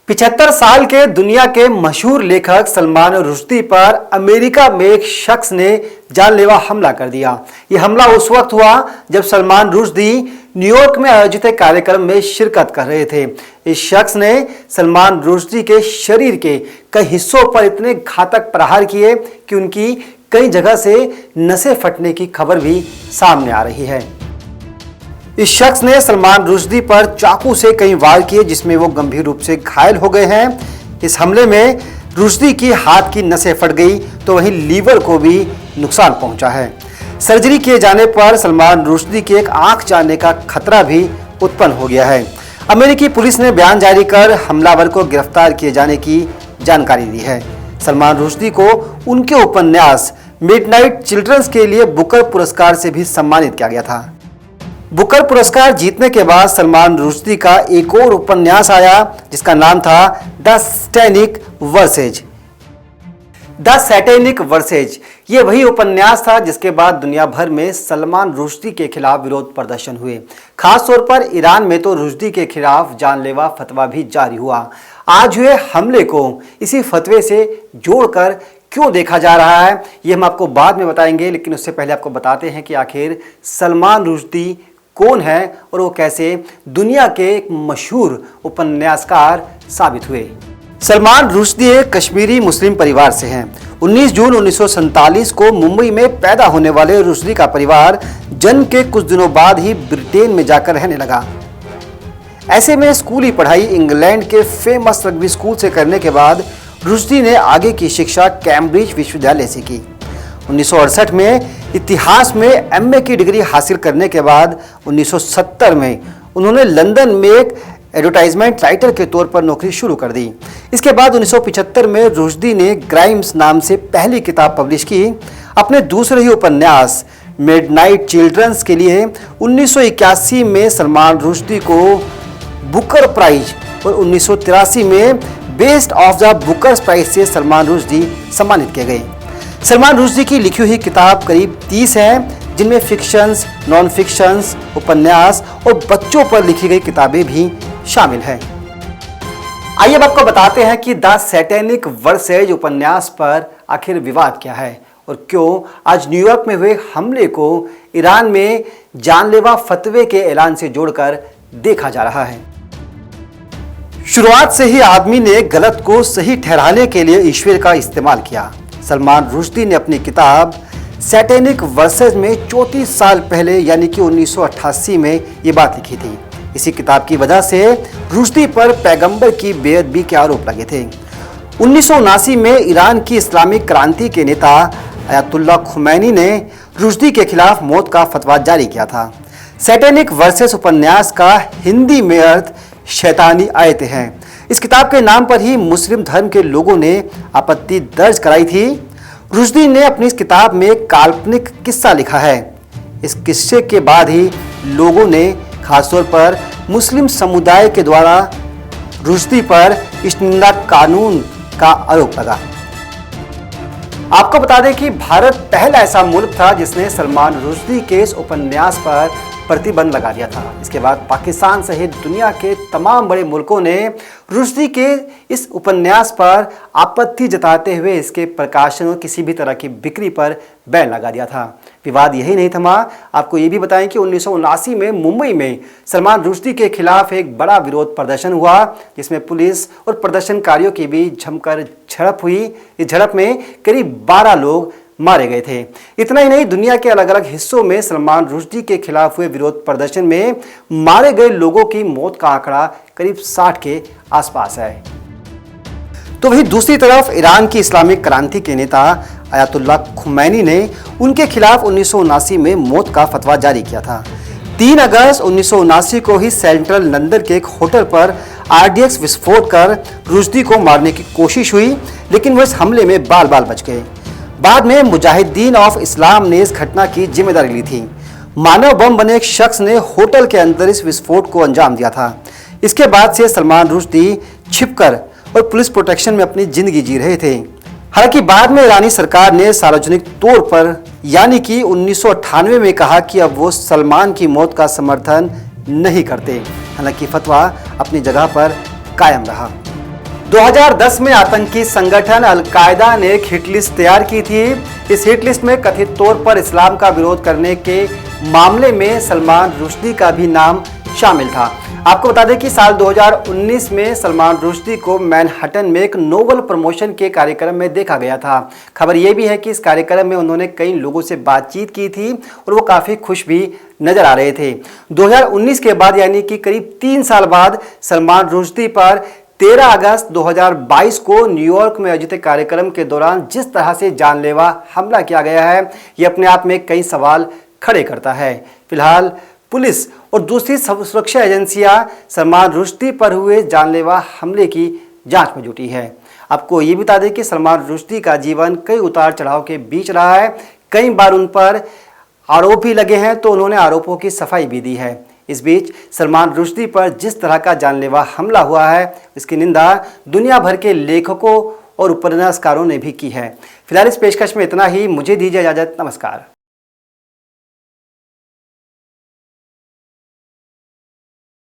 75 साल के दुनिया के मशहूर लेखक सलमान रुश्दी पर अमेरिका में एक शख्स ने जानलेवा हमला कर दिया। यह हमला उस वक्त हुआ जब सलमान रुश्दी न्यूयॉर्क में आयोजित एक कार्यक्रम में शिरकत कर रहे थे। इस शख्स ने सलमान रुश्दी के शरीर के कई हिस्सों पर इतने घातक प्रहार किए कि उनकी कई जगह से नसें फटने की खबर भी सामने आ रही है। इस शख्स ने सलमान रुश्दी पर चाकू से कई वार किए, जिसमें वो गंभीर रूप से घायल हो गए हैं। इस हमले में रुश्दी की हाथ की नसें फट गई तो वहीं लीवर को भी नुकसान पहुंचा है। सर्जरी किए जाने पर सलमान रुश्दी की एक आंख जाने का खतरा भी उत्पन्न हो गया है। अमेरिकी पुलिस ने बयान जारी कर हमलावर को गिरफ्तार किए जाने की जानकारी दी है। सलमान रुश्दी को उनके उपन्यास मिडनाइट चिल्ड्रंस के लिए बुकर पुरस्कार से भी सम्मानित किया गया था। बुकर पुरस्कार जीतने के बाद सलमान रुश्दी का एक और उपन्यास आया जिसका नाम था the satanic versus. The satanic versus ये वही उपन्यास था जिसके बाद दुनिया भर में सलमान रुश्दी के खिलाफ विरोध प्रदर्शन हुए। खासतौर पर ईरान में तो रुश्दी के खिलाफ जानलेवा फतवा भी जारी हुआ। आज हुए हमले को इसी फतवे से जोड़कर क्यों देखा जा रहा है ये हम आपको बाद में बताएंगे, लेकिन उससे पहले आपको बताते हैं कि आखिर सलमान रुश्दी कौन है और वो कैसे दुनिया के एक मशहूर उपन्यासकार साबित हुए। सलमान रुश्दी एक कश्मीरी मुस्लिम परिवार से हैं। 19 जून 1947 को मुंबई में पैदा होने वाले रुश्दी का परिवार जन्म के कुछ दिनों बाद ही ब्रिटेन में जाकर रहने लगा। ऐसे में स्कूली पढ़ाई इंग्लैंड के फेमस रग्बी स्कूल से करने के बाद रुश्दी ने आगे की शिक्षा कैम्ब्रिज विश्वविद्यालय से की। 1968 में इतिहास में एमए की डिग्री हासिल करने के बाद 1970 में उन्होंने लंदन में एक एडवर्टाइजमेंट राइटर के तौर पर नौकरी शुरू कर दी। इसके बाद 1975 में रुश्दी ने ग्राइम्स नाम से पहली किताब पब्लिश की। अपने दूसरे ही उपन्यास मिडनाइट चिल्ड्रंस के लिए 1981 में सलमान रुश्दी को बुकर प्राइज और 1983 में best of the Booker Prize से सलमान रुश्दी सम्मानित किए गए। सलमान रुश्दी की लिखी हुई किताब करीब 30 हैं, जिनमें फिक्शंस, नॉन फिक्शंस, उपन्यास और बच्चों पर लिखी गई किताबें भी शामिल हैं। आइए अब आपको बताते हैं कि द सैटेनिक वर्सेज उपन्यास पर आखिर विवाद क्या है और क्यों आज न्यूयॉर्क में हुए हमले को ईरान में जानलेवा फतवे के ऐलान से जोड़कर देखा जा रहा है। शुरुआत से ही आदमी ने गलत को सही ठहराने के लिए ईश्वर का इस्तेमाल किया। सलमान रुश्दी ने अपनी किताब सैटेनिक वर्सेज में 34 साल पहले यानी कि 1988 में ये बात लिखी थी। इसी किताब की वजह से रुश्दी पर पैगंबर की बेअदबी के आरोप लगे थे। 1979 में ईरान की इस्लामिक क्रांति के नेता अयातुल्लाह खुमैनी ने रुश्दी के खिलाफ मौत का फतवा जारी किया था। सैटेनिक वर्सेज उपन्यास का हिंदी में अर्थ शैतानी आयतें हैं। इस किताब के नाम पर ही मुस्लिम धर्म के लोगों ने आपत्ति दर्ज कराई थी। रुश्दी ने अपनी इस किताब में काल्पनिक किस्सा लिखा है। इस किस्से के बाद ही लोगों ने खासतौर पर मुस्लिम समुदाय के द्वारा रुश्दी पर इश्तिंदा कानून का आरोप लगा। आपको बता दें कि भारत पहला ऐसा मुल्क था जिसने सलमान रुश्दी के इस उपन्यास पर प्रतिबंध लगा दिया था। इसके बाद पाकिस्तान सहित दुनिया के तमाम बड़े मुल्कों ने रुश्दी के इस उपन्यास पर आपत्ति जताते हुए इसके प्रकाशन और किसी भी तरह की बिक्री पर बैन लगा दिया था। विवाद यही नहीं थमा। आपको ये भी बताएं कि 1979 में मुंबई में सलमान रुश्दी के खिलाफ एक बड़ा विरोध प्रदर्शन हुआ, जिसमें पुलिस और प्रदर्शनकारियों के बीच जमकर झड़प हुई। इस झड़प में करीब 12 लोग मारे गए थे। इतना ही नहीं, दुनिया के अलग अलग हिस्सों में सलमान रुश्दी के खिलाफ हुए विरोध प्रदर्शन में मारे गए लोगों की मौत का आंकड़ा करीब 60 के आसपास है। तो वहीं दूसरी तरफ ईरान की इस्लामिक क्रांति के नेता अयातुल्लाह खुमैनी ने उनके खिलाफ 1979 में मौत का फतवा जारी किया था। 3 अगस्त 1979 को ही सेंट्रल लंदन के एक होटल पर RDX विस्फोट कर रुश्दी को मारने की कोशिश हुई, लेकिन वह इस हमले में बाल बाल बच गए। बाद में मुजाहिदीन ऑफ इस्लाम ने इस घटना की जिम्मेदारी ली थी। मानव बम बने एक शख्स ने होटल के अंदर इस विस्फोट को अंजाम दिया था। इसके बाद से सलमान रुश्दी छिपकर और पुलिस प्रोटेक्शन में अपनी जिंदगी जी रहे थे। हालांकि बाद में ईरानी सरकार ने सार्वजनिक तौर पर यानी कि 1998 में कहा कि अब वो सलमान की मौत का समर्थन नहीं करते। हालांकि फतवा अपनी जगह पर कायम रहा। 2010 में आतंकी संगठन अल-कायदा ने एक हिट लिस्ट तैयार की थी। इस हिट लिस्ट में कथित तौर पर इस्लाम का विरोध करने के मामले में सलमान रुश्दी का भी नाम शामिल था। आपको बता दें कि साल 2019 में सलमान रुश्दी को मैनहट्टन में एक नोबल प्रमोशन के कार्यक्रम में देखा गया था। खबर यह भी है कि इस कार्यक्रम में उन्होंने कई लोगों से बातचीत की थी और वो काफ़ी खुश भी नजर आ रहे थे। 2019 के बाद यानी कि करीब 3 साल बाद सलमान रुश्दी पर 13 अगस्त 2022 को न्यूयॉर्क में आयोजित कार्यक्रम के दौरान जिस तरह से जानलेवा हमला किया गया है, ये अपने आप में कई सवाल खड़े करता है। फिलहाल पुलिस और दूसरी सुरक्षा एजेंसियां सलमान रुश्दी पर हुए जानलेवा हमले की जांच में जुटी है। आपको ये बता दें कि सलमान रुश्दी का जीवन कई उतार चढ़ाव के बीच रहा है। कई बार उन पर आरोप भी लगे हैं तो उन्होंने आरोपों की सफाई भी दी है। इस बीच सलमान रुश्दी पर जिस तरह का जानलेवा हमला हुआ है, इसकी निंदा दुनिया भर के लेखकों और उपन्यासकारों ने भी की है। फिलहाल इस पेशकश में इतना ही। मुझे दीजिए इजाजत। नमस्कार।